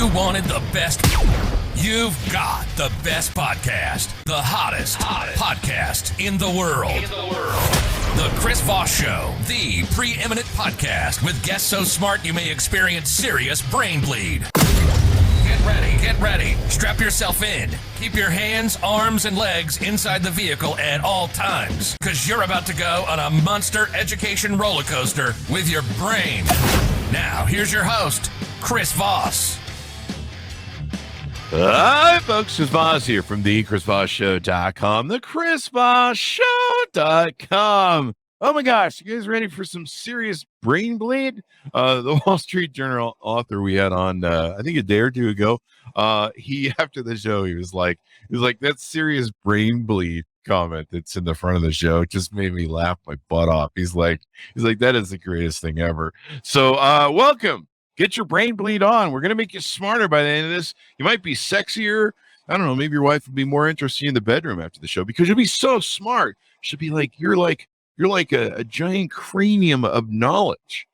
You wanted the best. You've got the best podcast, the hottest podcast in the world. The Chris Voss Show, the preeminent podcast with guests so smart you may experience serious brain bleed. Get ready. Strap yourself in. Keep your hands, arms, and legs inside the vehicle at all times, because you're about to go on a monster education roller coaster with your brain. Now, here's your host, Chris Voss. Hi, folks. Chris Voss here from the ChrisVossShow.com, the ChrisVossShow.com. Oh my gosh, you guys ready for some serious brain bleed? The Wall Street Journal author we had on, I think a day or two ago, after the show, he was like, that serious brain bleed comment that's in the front of the show just made me laugh my butt off. He's like, that is the greatest thing ever. So, welcome. Get your brain bleed on. We're going to make you smarter by the end of this. You might be sexier. I don't know. Maybe your wife will be more interested in the bedroom after the show because you'll be so smart. She'll be like, you're like a giant cranium of knowledge,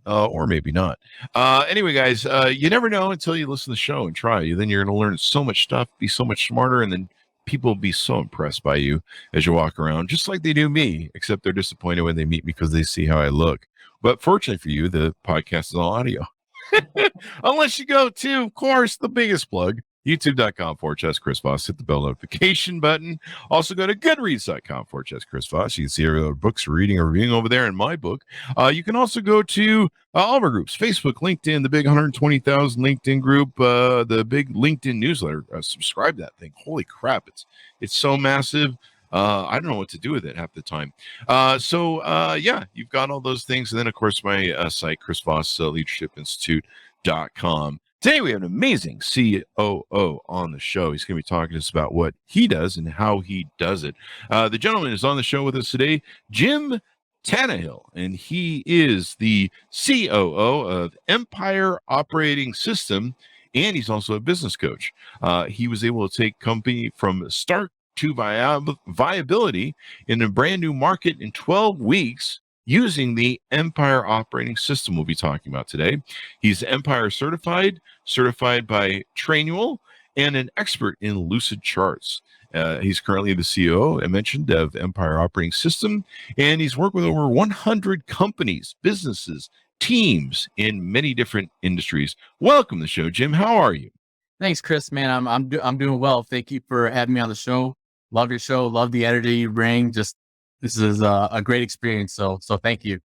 or maybe not. Anyway, guys, you never know until you listen to the show and try. Then you're going to learn so much stuff, be so much smarter, and then people will be so impressed by you as you walk around, just like they do me, except they're disappointed when they meet me because they see how I look. But fortunately for you, the podcast is all audio. Unless you go to, of course, the biggest plug, youtube.com/Chris Voss. Hit the bell notification button. Also go to goodreads.com/Chris Voss. You can see our books reading or reviewing over there in my book. You can also go to all of our groups, Facebook, LinkedIn, the big 120,000 LinkedIn group, the big LinkedIn newsletter. Subscribe to that thing. Holy crap. It's so massive. I don't know what to do with it half the time. Yeah, you've got all those things. And then, of course, my site, Chris Voss Leadership Institute.com. Today, we have an amazing COO on the show. He's going to be talking to us about what he does and how he does it. The gentleman is on the show with us today, Jim Tannehill, and he is the COO of Empire Operating System, and he's also a business coach. He was able to take company from start to viability in a brand new market in 12 weeks using the Empire Operating System we'll be talking about today. He's Empire certified by Trainual, and an expert in lucid charts. He's currently the CEO, I mentioned, of Empire Operating System, and he's worked with over 100 companies, businesses, teams in many different industries. Welcome to the show, Jim. How are you? Thanks, Chris. Man, I'm doing well. Thank you for having me on the show. Love your show. Love the energy you bring. This is a great experience. So thank you.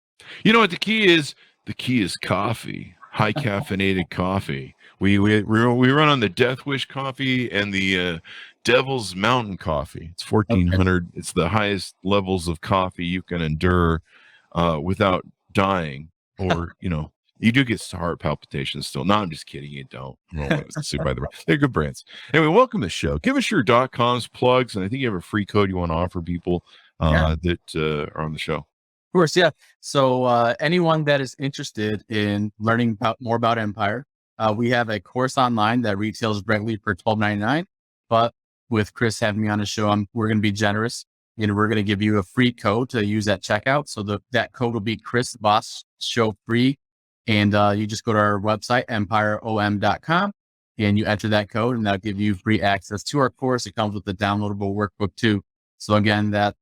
You know what the key is? The key is coffee, high caffeinated coffee. We run on the Death Wish coffee and the Devil's Mountain coffee. It's 1,400. Okay. It's the highest levels of coffee you can endure without dying, or you do get heart palpitations still. No, I'm just kidding. You don't. By the way, they're good brands. Anyway, welcome to the show. Give us your .coms plugs, and I think you have a free code you want to offer people that are on the show. Of course, yeah. So anyone that is interested in learning more about Empire, we have a course online that retails regularly for $12.99. But with Chris having me on the show, we're going to be generous, and we're going to give you a free code to use at checkout. So that code will be Chris Voss Show Free. And you just go to our website, empireom.com, and you enter that code, and that'll give you free access to our course. It comes with the downloadable workbook too. So again, the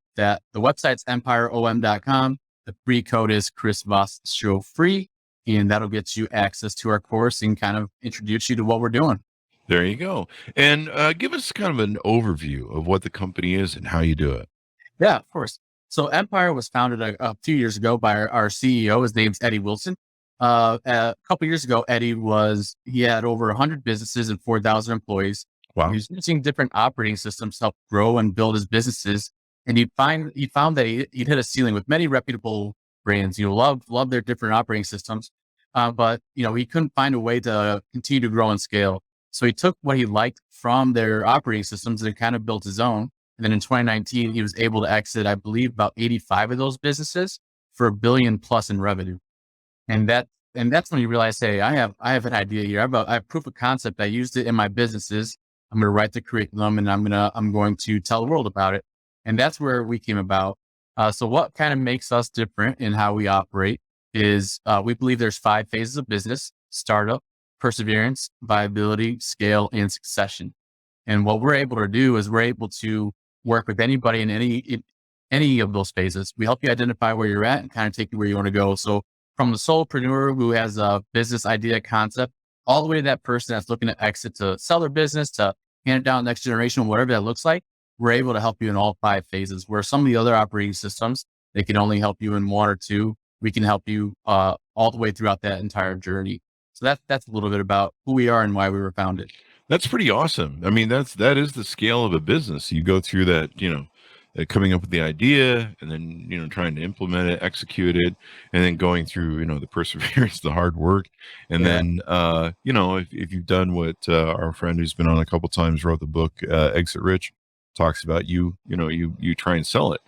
website's empireom.com. The free code is Chris Voss Show Free, and that'll get you access to our course and kind of introduce you to what we're doing. There you go. And give us kind of an overview of what the company is and how you do it. Yeah, of course. So Empire was founded a few years ago by our CEO. His name's Eddie Wilson. A couple years ago, Eddie he had over 100 businesses and 4,000 employees. Wow. He was using different operating systems to help grow and build his businesses. And he found that he'd hit a ceiling with many reputable brands, love their different operating systems. But he couldn't find a way to continue to grow and scale. So he took what he liked from their operating systems and kind of built his own. And then in 2019, he was able to exit, I believe, about 85 of those businesses for $1 billion plus in revenue. And that's when you realize, hey, I have an idea here. I have proof of concept. I used it in my businesses. I'm going to write the curriculum, and I'm going to tell the world about it. And that's where we came about. So what kind of makes us different in how we operate is we believe there's 5 phases of business: startup, perseverance, viability, scale, and succession. And what we're able to do is we're able to work with anybody in any of those phases. We help you identify where you're at and kind of take you where you want to go. So from the solopreneur who has a business idea concept, all the way to that person that's looking to exit to sell their business, to hand it down next generation, whatever that looks like, we're able to help you in all 5 phases. Where some of the other operating systems, they can only help you in 1 or 2. We can help you all the way throughout that entire journey. So that's a little bit about who we are and why we were founded. That's pretty awesome. I mean, that is the scale of a business. You go through that, coming up with the idea, and then, trying to implement it, execute it, and then going through, the perseverance, the hard work. And then, if you've done what our friend who's been on a couple times wrote the book, Exit Rich, talks about, you try and sell it.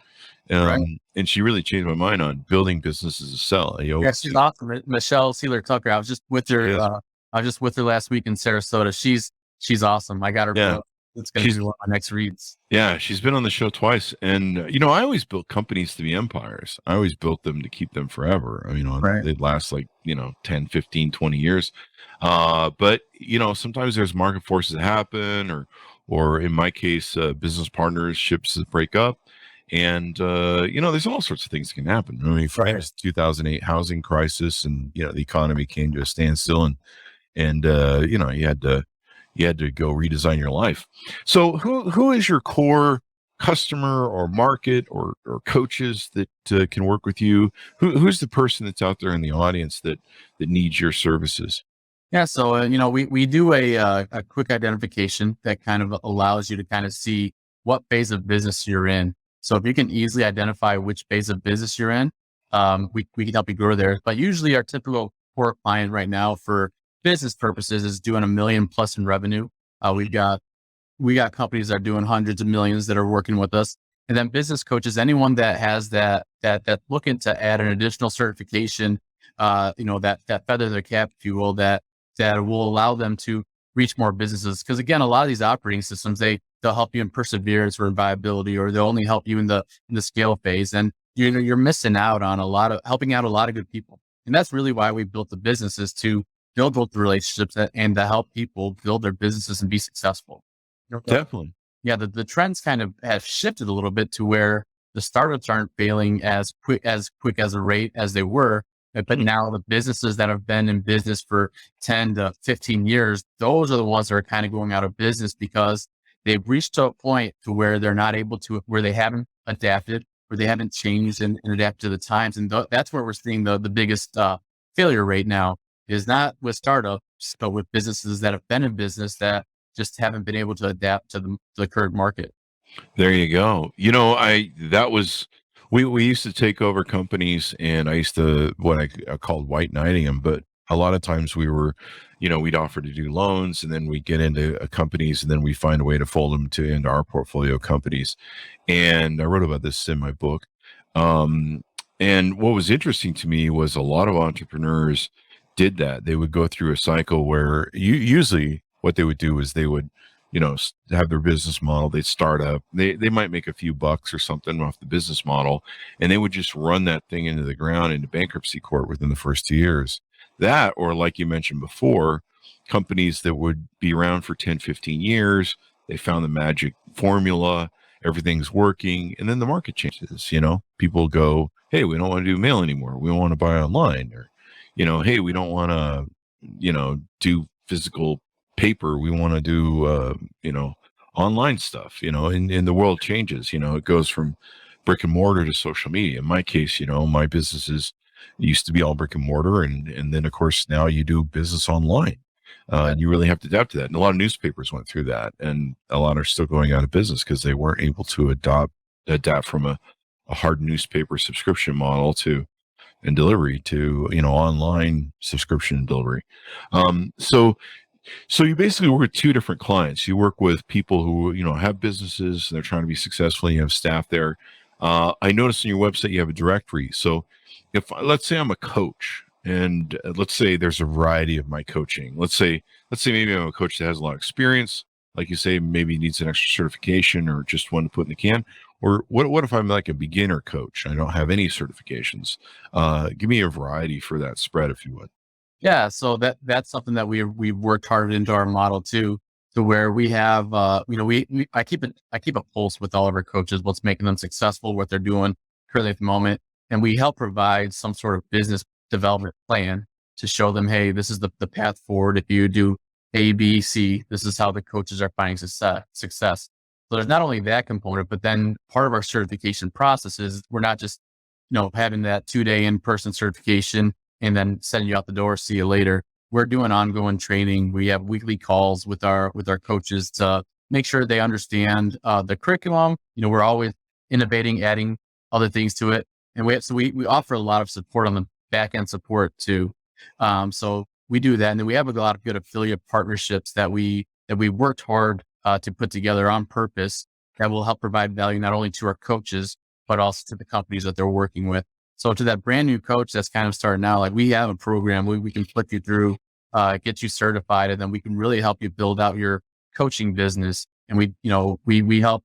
Right. And she really changed my mind on building businesses to sell. Yeah, she's awesome. Michelle Sealer Tucker. I was just with her. Yes. I was just with her last week in Sarasota. She's awesome. I got her. Yeah. It's going to be one of my next reads. Yeah, she's been on the show twice. And, I always built companies to be empires. I always built them to keep them forever. I mean, Right. they'd last 10, 15, 20 years. But, sometimes there's market forces that happen, or in my case, business partnerships that break up. And, there's all sorts of things that can happen. I mean, Right. 2008 housing crisis, and, the economy came to a standstill, and you had to go redesign your life. So who is your core customer or market or coaches that can work with you? Who's the person that's out there in the audience that needs your services? Yeah. So, we do a quick identification that kind of allows you to kind of see what phase of business you're in. So if you can easily identify which phase of business you're in, we can help you grow there. But usually our typical core client right now for business purposes is doing $1 million plus in revenue. We got companies that are doing hundreds of millions that are working with us. And then business coaches, anyone that has that looking to add an additional certification, that feather their cap, if you will, that will allow them to reach more businesses. Because again, a lot of these operating systems, they'll help you in perseverance or in viability, or they'll only help you in the scale phase. And you're missing out on helping out a lot of good people. And that's really why we built the business, is to build the relationships and to help people build their businesses and be successful. Definitely. Yeah. The trends kind of have shifted a little bit to where the startups aren't failing as quick as a rate as they were. But now the businesses that have been in business for 10 to 15 years, those are the ones that are kind of going out of business because they've reached to a point to where they're not able to, where they haven't adapted, where they haven't changed and adapted to the times. And that's where we're seeing the biggest failure rate now, is not with startups, but with businesses that have been in business that just haven't been able to adapt to the current market. There you go. We used to take over companies, and I used to, what I called white knighting them, but a lot of times we were, we'd offer to do loans, and then we'd get into companies, and then we find a way to fold them into our portfolio companies. And I wrote about this in my book. And what was interesting to me was a lot of entrepreneurs did that. They would go through a cycle where usually what they would do is they would, have their business model. They'd start up, they might make a few bucks or something off the business model, and they would just run that thing into the ground, into bankruptcy court within the first 2 years. That, or like you mentioned before, companies that would be around for 10, 15 years, they found the magic formula, everything's working, and then the market changes. People go, hey, we don't want to do mail anymore. We want to buy online. Or, hey, we don't want to, do physical paper. We want to do, online stuff, and the world changes. It goes from brick and mortar to social media. In my case, my businesses used to be all brick and mortar. And then of course, now you do business online. And you really have to adapt to that. And a lot of newspapers went through that, and a lot are still going out of business because they weren't able to adapt from a hard newspaper subscription model and delivery to, online subscription and delivery. So you basically work with 2 different clients. You work with people who, have businesses and they're trying to be successful. And you have staff there. I noticed on your website, you have a directory. So let's say I'm a coach, and let's say there's a variety of my coaching. Let's say maybe I'm a coach that has a lot of experience. Like you say, maybe needs an extra certification or just one to put in the can. Or what if I'm like a beginner coach? I don't have any certifications. Give me a variety for that spread, if you would. Yeah, so that's something that we've worked hard into our model too, to where we have I keep a pulse with all of our coaches, what's making them successful, what they're doing currently at the moment, and we help provide some sort of business development plan to show them, hey, this is the path forward. If you do A, B, C, this is how the coaches are finding success. So there's not only that component, but then part of our certification process is we're not just having that 2-day in-person certification and then sending you out the door, see you later. We're doing ongoing training. We have weekly calls with our coaches to make sure they understand the curriculum. We're always innovating, adding other things to it. And we offer a lot of support on the back end support too. So we do that. And then we have a lot of good affiliate partnerships that we worked hard to put together on purpose that will help provide value not only to our coaches, but also to the companies that they're working with. So to that brand new coach that's kind of starting out, like we have a program we can flip you through, get you certified, and then we can really help you build out your coaching business. And we help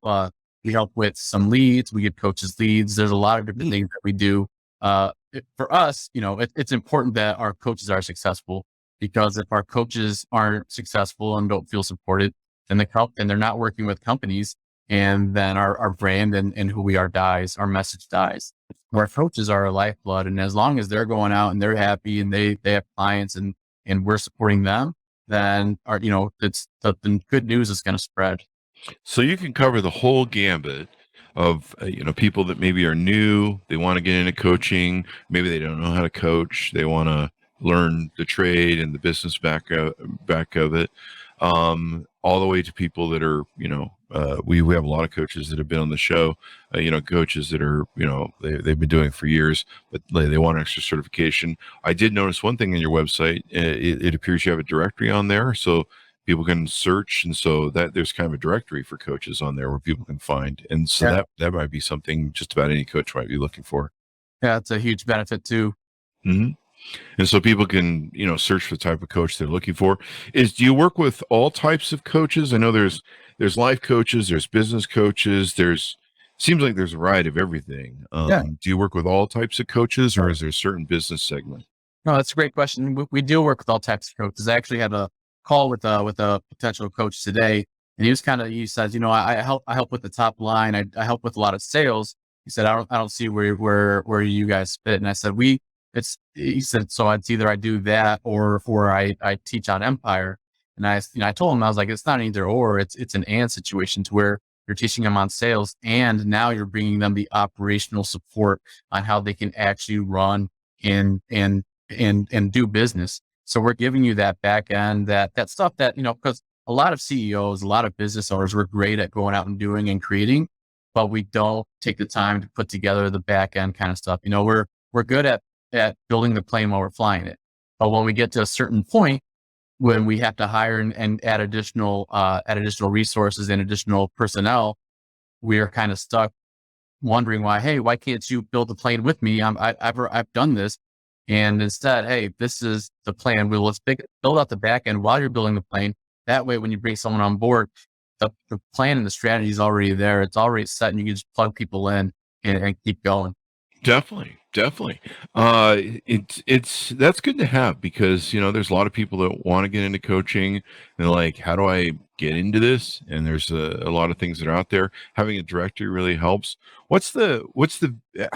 with some leads. We give coaches leads. There's a lot of different things that we do. For us, it's important that our coaches are successful, because if our coaches aren't successful and don't feel supported, then they're not working with companies. And then our brand and who we are dies, our message dies. Our coaches are our lifeblood. And as long as they're going out and they're happy and they have clients and we're supporting them, then it's the good news is going to spread. So you can cover the whole gambit of, people that maybe are new, they want to get into coaching. Maybe they don't know how to coach. They want to learn the trade and the business back of it. All the way to people that are, we have a lot of coaches that have been on the show, coaches that are, they've been doing it for years, but they want extra certification. I did notice one thing on your website. It appears you have a directory on there, so people can search. And so that there's kind of a directory for coaches on there where people can find. And so that might be something just about any coach might be looking for. Yeah, it's a huge benefit too. Mm-hmm. And so people can, search for the type of coach they're looking for. Do you work with all types of coaches? I know there's life coaches, there's business coaches, seems like there's a variety of everything. Do you work with all types of coaches, or is there a certain business segment? No, that's a great question. We do work with all types of coaches. I actually had a call with a potential coach today, and he says, I help with the top line. I help with a lot of sales. He said, I don't see where you guys fit. And I said, he said, so it's either I do that or I teach on Empire. And I told him, I was like, it's not an either or, it's an and situation, to where you're teaching them on sales, and now you're bringing them the operational support on how they can actually run and do business. So we're giving you that back end, that stuff that, because a lot of CEOs, a lot of business owners, we're great at going out and doing and creating, but we don't take the time to put together the back end kind of stuff. We're good at building the plane while we're flying it. But when we get to a certain point, when we have to hire and add additional resources and additional personnel, we're kind of stuck wondering why can't you build the plane with me? I've done this. And instead, hey, this is the plan. Let's build out the back end while you're building the plane. That way, when you bring someone on board, the plan and the strategy is already there. It's already set, and you can just plug people in and keep going. Definitely. That's good to have, because, there's a lot of people that want to get into coaching and they're like, how do I get into this? And there's a lot of things that are out there. Having a directory really helps. How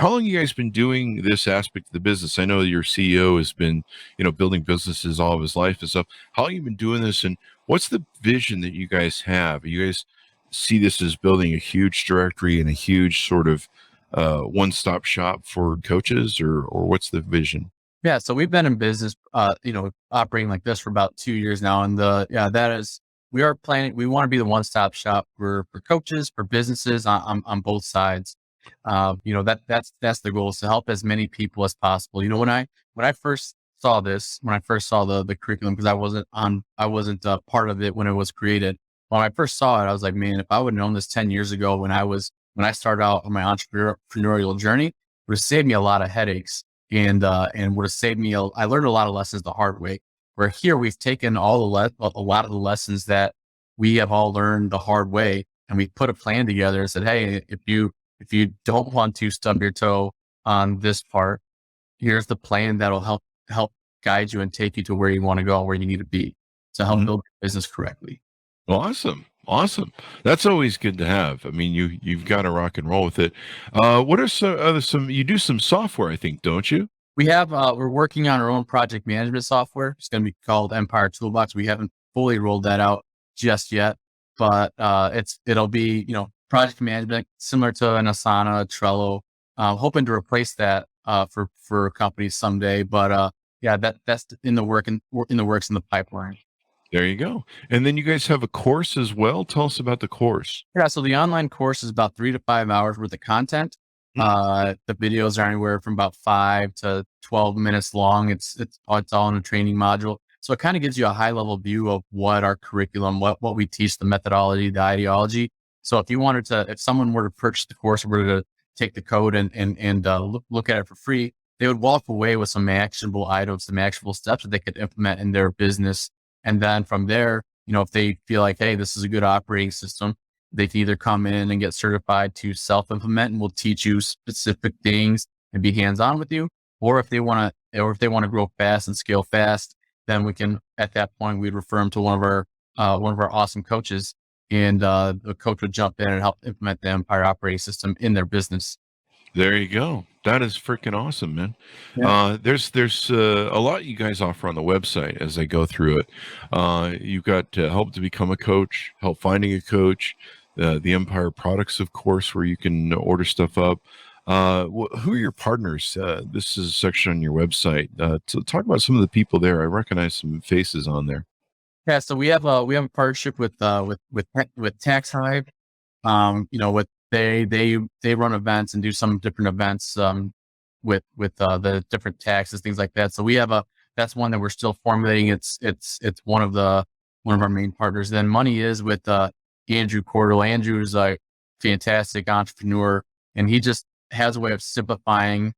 long have you guys been doing this aspect of the business? I know your CEO has been, building businesses all of his life and stuff. How long have you been doing this, and what's the vision that you guys have? You guys see this as building a huge directory and a huge sort of one-stop shop for coaches, or what's the vision? Yeah, so we've been in business, operating like this for about 2 years now, and we are planning. We want to be the one-stop shop for coaches, for businesses on both sides. That's the goal, is to help as many people as possible. When I first saw this, when I first saw the curriculum, because I wasn't part of it when it was created. When I first saw it, I was like, man, if I would have known this 10 years ago when I started out on my entrepreneurial journey, it would have saved me a lot of headaches, and would have saved me. I learned a lot of lessons the hard way. Where here we've taken a lot of the lessons that we have all learned the hard way, and we put a plan together and said, hey, if you don't want to stub your toe on this part, here's the plan that'll help guide you and take you to where you want to go, where you need to be to help build your business correctly. Awesome. That's always good to have. I mean, you've got to rock and roll with it. What are some you do some software, I think, don't you? We have, we're working on our own project management software. It's going to be called Empire Toolbox. We haven't fully rolled that out just yet, but it'll be, project management similar to an Asana, Trello. Hoping to replace that for companies someday. But that's in the works in the pipeline. There you go. And then you guys have a course as well. Tell us about the course. Yeah, so the online course is about 3 to 5 hours worth of content. The videos are anywhere from about 5 to 12 minutes long. It's all in a training module. So it kind of gives you a high level view of what our curriculum, what we teach, the methodology, the ideology. So if someone were to purchase the course, were to take the code and look at it for free, they would walk away with some actionable items, some actionable steps that they could implement in their business. And then from there, if they feel like, hey, this is a good operating system, they can either come in and get certified to self-implement, and we'll teach you specific things and be hands-on with you. Or if they want to grow fast and scale fast, then we can, at that point, we'd refer them to one of our awesome coaches, and the coach would jump in and help implement the Empire operating system in their business. There you go. That is freaking awesome, man. Yeah. There's a lot you guys offer on the website as I go through it. You've got help to become a coach, help finding a coach, the Empire products, of course, where you can order stuff up. Who are your partners? This is a section on your website. So talk about some of the people there. I recognize some faces on there. Yeah, so we have a partnership with Tax Hive. They run events and do some different events with the different taxes, things like that. So we have that's one that we're still formulating. It's one of our main partners. Then Money is with Andrew Cordell. Andrew's a fantastic entrepreneur, and he just has a way of simplifying,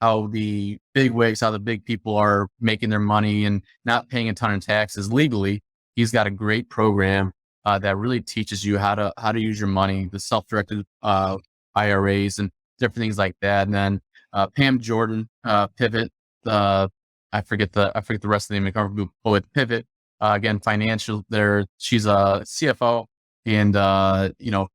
how the big wigs, how the big people are making their money and not paying a ton of taxes legally. He's got a great program that really teaches you how to use your money, the self-directed IRAs and different things like that. And then Pam Jordan, Pivot. I forget the rest of the name of the company, but with Pivot, again, financial. She's a CFO and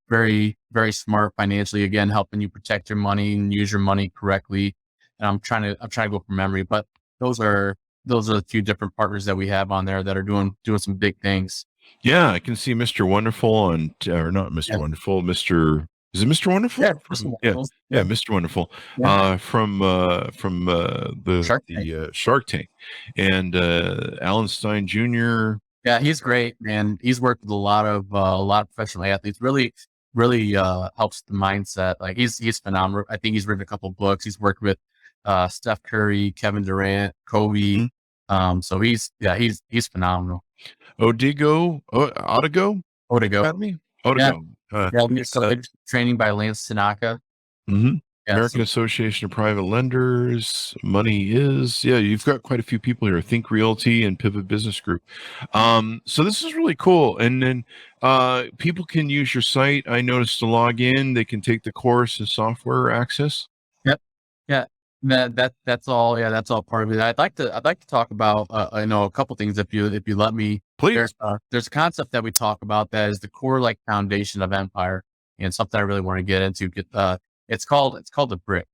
very, very smart financially. Again, helping you protect your money and use your money correctly. And I'm trying to go from memory, but those are the few different partners that we have on there that are doing some big things. Yeah, I can see Mr. Wonderful or not Mr. Wonderful, is it Mr. Wonderful? Yeah, Mr. Wonderful. Yeah, Mr. Wonderful. Yeah. From the Shark Tank, and Alan Stein Jr. Yeah, he's great, man. He's worked with a lot of professional athletes. Really, really helps the mindset. Like he's phenomenal. I think he's written a couple books. He's worked with Steph Curry, Kevin Durant, Kobe. So he's phenomenal. Odigo Academy? Odigo. Training by Lance Tanaka. Mm-hmm. Yeah, American Association of Private Lenders. Money is. Yeah, you've got quite a few people here. Think Realty and Pivot Business Group. So this is really cool. And then people can use your site. I noticed to log in. They can take the course and software access. Yep. Yeah. That's all. Yeah, that's all part of it. I'd like to talk about a couple things if you let me. Please. There's a concept that we talk about that is the core foundation of Empire, and something I really want to get into. It's called the brick.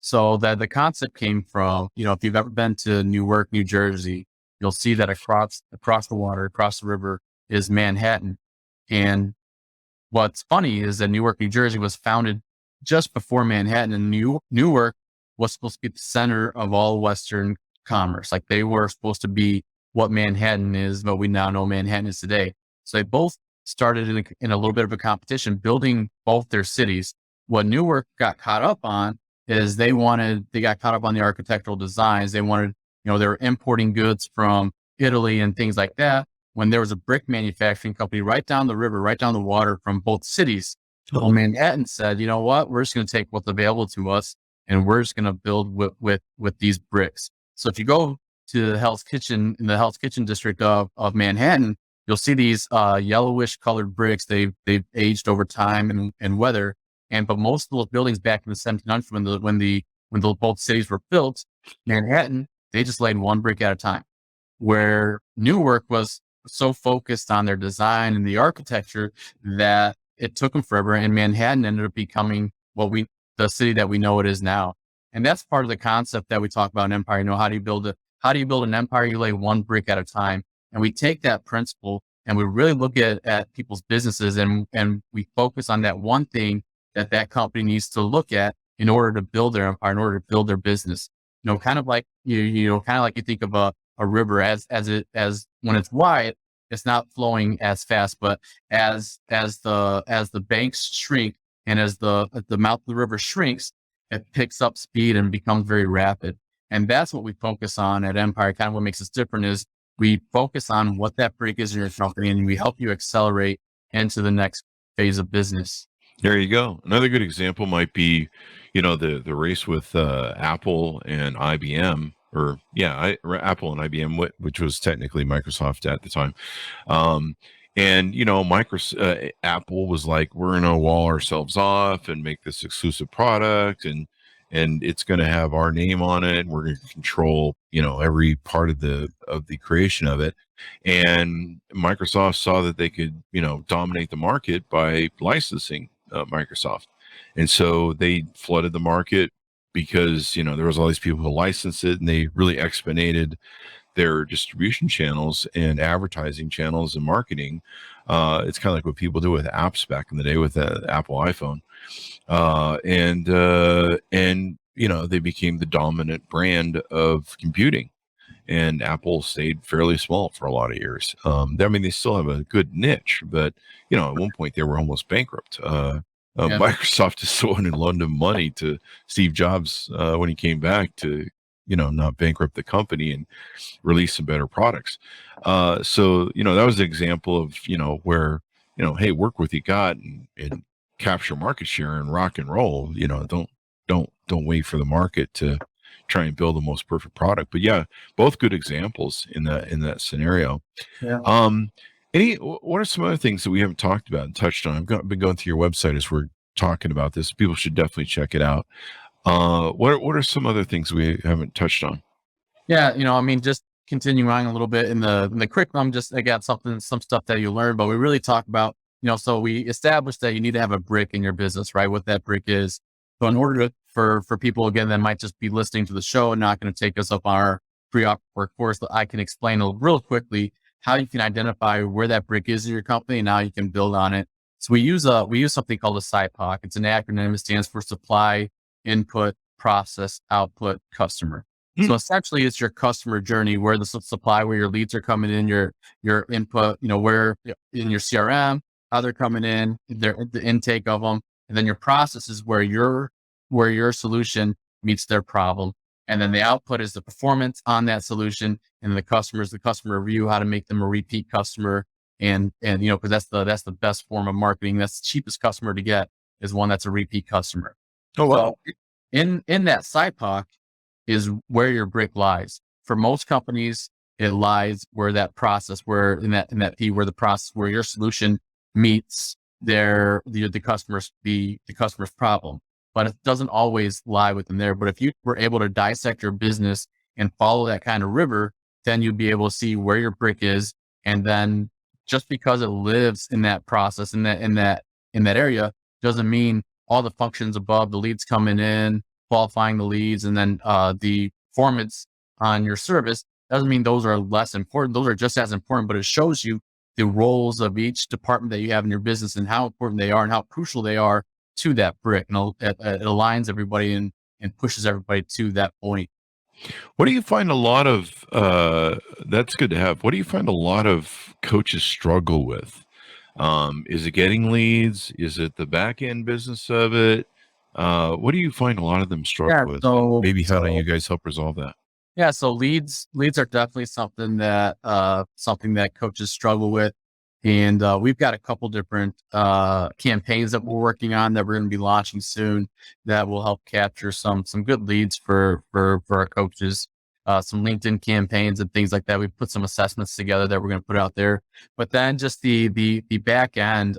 So the concept came from, if you've ever been to Newark, New Jersey, you'll see that across the water, across the river is Manhattan. And what's funny is that Newark, New Jersey was founded just before Manhattan, and Newark was supposed to be the center of all Western commerce. Like they were supposed to be what Manhattan is, but we now know Manhattan is today. So they both started in a little bit of a competition, building both their cities. What Newark got caught up on is they got caught up on the architectural designs. They wanted, they were importing goods from Italy and things like that, when there was a brick manufacturing company right down the river, right down the water from both cities. Well, Manhattan said, you know what, we're just going to take what's available to us, and we're just going to build with these bricks. So if you go to the Hell's Kitchen, in the Hell's Kitchen district of Manhattan, you'll see these yellowish colored bricks. They've aged over time and weather. But most of those buildings back in the 1700s, when both cities were built, Manhattan They just laid one brick at a time, where Newark was so focused on their design and the architecture that it took them forever. And Manhattan ended up becoming the city that we know it is now. And that's part of the concept that we talk about in Empire. How do you build an empire? You lay one brick at a time. And we take that principle and we really look at people's businesses and we focus on that one thing that company needs to look at in order to build their empire, in order to build their business. Kind of like you think of a river as when it's wide, it's not flowing as fast, but as the banks shrink and as the mouth of the river shrinks, it picks up speed and becomes very rapid. And that's what we focus on at Empire. Kind of what makes us different is we focus on what that brick is in your company, and we help you accelerate into the next phase of business. There you go. Another good example might be, the race with Apple and IBM, Apple and IBM, which was technically Microsoft at the time. Apple was like, we're going to wall ourselves off and make this exclusive product, and it's going to have our name on it, and we're going to control, every part of the creation of it. And Microsoft saw that they could, dominate the market by licensing Microsoft. And so they flooded the market because, there was all these people who licensed it, and they really expedited their distribution channels and advertising channels and marketing. It's kind of like what people do with apps back in the day with the Apple iPhone. They became the dominant brand of computing, and Apple stayed fairly small for a lot of years. They still have a good niche, but, at one point they were almost bankrupt. Microsoft is the one who loaned him money to Steve Jobs when he came back to, not bankrupt the company and release some better products. That was an example of, where, hey, work with what you got and capture market share and rock and roll. Don't wait for the market to try and build the most perfect product. But yeah, both good examples in that scenario. Yeah. What are some other things that we haven't talked about and touched on? I've been going through your website as we're talking about this. People should definitely check it out. What are some other things we haven't touched on? Yeah, just continuing on a little bit in the curriculum, I got some stuff that you learned, but we really talk about, so we established that you need to have a brick in your business, right? What that brick is. So in order for people, again, that might just be listening to the show and not going to take us up on our pre-op course, I can explain real quickly how you can identify where that brick is in your company and how you can build on it. So we use something called a SIPOC. It's an acronym. It stands for Supply, Input, Process, Output, Customer. So essentially it's your customer journey, where the supply, where your leads are coming in, your input, where in your CRM, how they're coming in, the intake of them. And then your process is where your solution meets their problem. And then the output is the performance on that solution. And the customer review, how to make them a repeat customer. And because that's the best form of marketing. That's the cheapest customer to get, is one that's a repeat customer. Oh, wow. So in that SIPOC is where your brick lies. For most companies, it lies where that process, where in that P, where the process, where your solution meets the customer's problem. But it doesn't always lie within there. But if you were able to dissect your business and follow that kind of river, then you'd be able to see where your brick is. And then just because it lives in that process, in that area, doesn't mean all the functions above, the leads coming in, qualifying the leads, and then the performance on your service, doesn't mean those are less important. Those are just as important, but it shows you the roles of each department that you have in your business and how important they are and how crucial they are to that brick. And it aligns everybody and pushes everybody to that point. What do you find a lot of, that's good to have. What do you find a lot of coaches struggle with? Is it getting leads? Is it the back end business of it? What do you find a lot of them struggle with? Maybe how do you guys help resolve that? Yeah. So leads are definitely something that coaches struggle with. And we've got a couple different campaigns that we're working on that we're going to be launching soon that will help capture some good leads for our coaches. Some LinkedIn campaigns and things like that. We put some assessments together that we're going to put out there. But then just the back end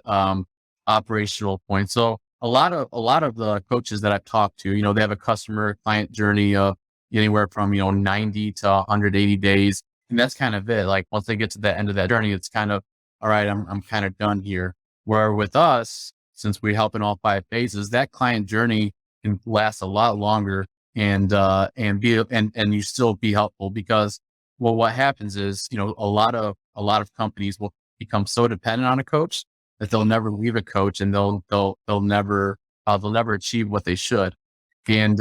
operational point. So a lot of the coaches that I've talked to, they have a customer client journey of anywhere from, 90 to 180 days. And that's kind of it. Like once they get to the end of that journey, it's kind of, all right, I'm kind of done here. Where with us, since we help in all 5 phases, that client journey can last a lot longer and you still be helpful because, well, what happens is, a lot of companies will become so dependent on a coach that they'll never leave a coach and they'll never achieve what they should. And,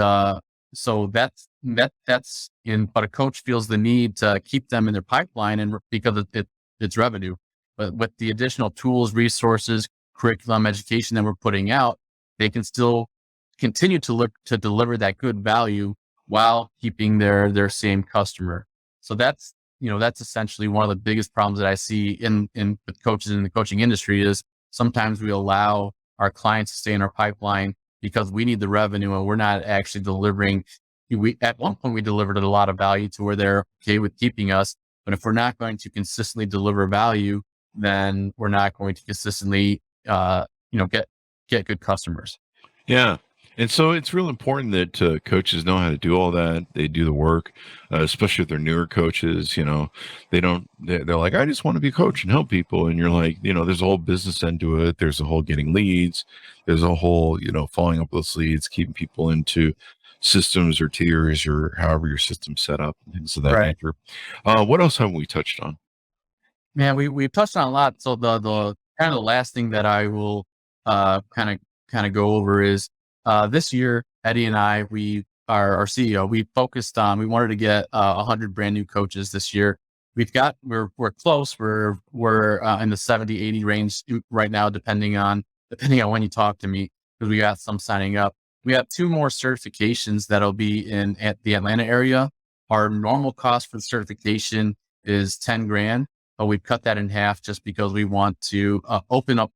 so that's but a coach feels the need to keep them in their pipeline and because it's revenue. But with the additional tools, resources, curriculum, education that we're putting out, they can still continue to look to deliver that good value while keeping their same customer. So that's essentially one of the biggest problems that I see in with coaches in the coaching industry is sometimes we allow our clients to stay in our pipeline because we need the revenue and we're not actually delivering. At one point we delivered a lot of value to where they're okay with keeping us. But if we're not going to consistently deliver value, then we're not going to consistently, get good customers. Yeah. And so it's real important that coaches know how to do all that. They do the work, especially if they're newer coaches. They're like, I just want to be a coach and help people. And you're like, there's a whole business end to it. There's a whole getting leads. There's a whole, following up those leads, keeping people into systems or tiers or however your system's set up and things of that nature. What else haven't we touched on? Man, we've touched on a lot. So the kind of the last thing that I will kind of go over is this year, Eddie and I, our CEO, we focused on, we wanted to get 100 brand new coaches this year. We're close. We're in the 70, 80 range right now, depending on when you talk to me, because we got some signing up. We have 2 more certifications that'll be at the Atlanta area. Our normal cost for the certification is $10,000, but we've cut that in half just because we want to open up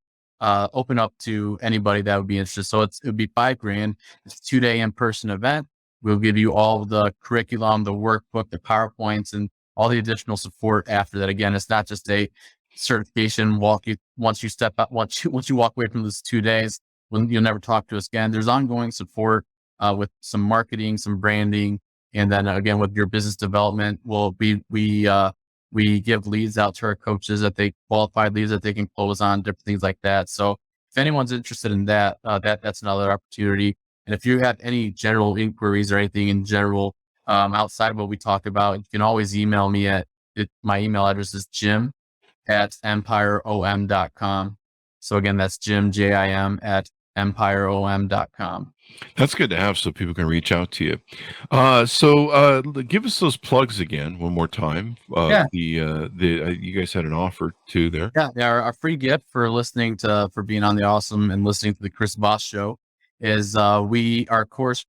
to anybody that would be interested. So it would be $5,000. It's a 2-day in-person event. We'll give you all the curriculum, the workbook, the PowerPoints, and all the additional support after that. Again, it's not just a certification once you walk away from this 2 days, when you'll never talk to us again. There's ongoing support with some marketing, some branding, and then again with your business development. We give leads out to our coaches qualified leads that they can close on, different things like that. So if anyone's interested in that, that's another opportunity. And if you have any general inquiries or anything in general outside of what we talked about, you can always email me my email address is jim@empireom.com. So again, that's Jim, JIM @empireom.com. That's good to have so people can reach out to you. So give us those plugs again one more time. You guys had an offer too there. Yeah. Our free gift for being on the awesome and listening to the Chris Voss Show is our course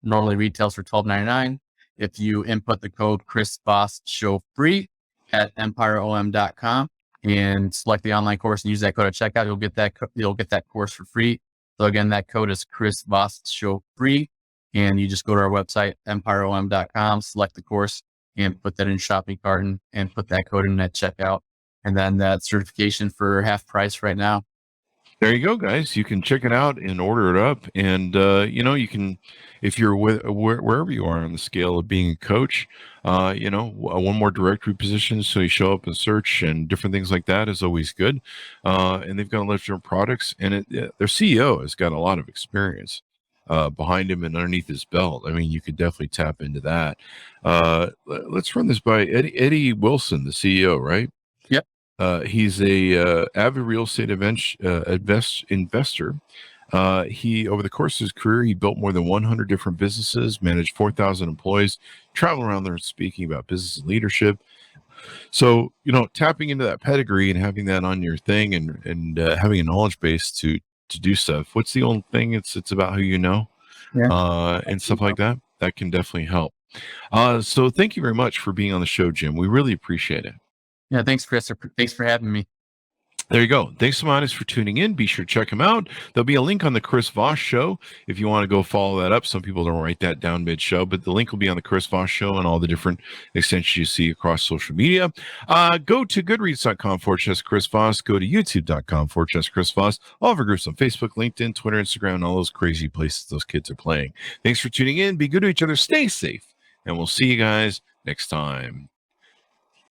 normally retails for $12.99. If you input the code Chris Voss Show free at empireom.com and select the online course and use that code at checkout, you'll get that course for free. So again, that code is Chris Voss Show free, and you just go to our website empireom.com, select the course, and put that in shopping cart and put that code in at checkout, and then that certification for half price right now. There you go, guys. You can check it out and order it up. And, you can, if you're wherever you are on the scale of being a coach, one more directory position. So you show up and search and different things like that is always good. And they've got a lot of different products, and their CEO has got a lot of experience behind him and underneath his belt. I mean, you could definitely tap into that. Let's run this by Eddie Wilson, the CEO, right? Yep. He's a avid real estate investor. He, over the course of his career, he built more than 100 different businesses, managed 4,000 employees, traveled around there speaking about business and leadership. So, tapping into that pedigree and having that on your thing and having a knowledge base to do stuff. What's the only thing? It's about who you know, and stuff like that. That can definitely help. So thank you very much for being on the show, Jim. We really appreciate it. Yeah, thanks, Chris. Thanks for having me. There you go. Thanks so much for tuning in. Be sure to check him out. There'll be a link on the Chris Voss Show if you want to go follow that up. Some people don't write that down mid-show, but the link will be on the Chris Voss Show and all the different extensions you see across social media. Go to goodreads.com/Chris Voss. Go to youtube.com/Chris Voss. All of our groups on Facebook, LinkedIn, Twitter, Instagram, and all those crazy places those kids are playing. Thanks for tuning in. Be good to each other. Stay safe. and we'll see you guys next time.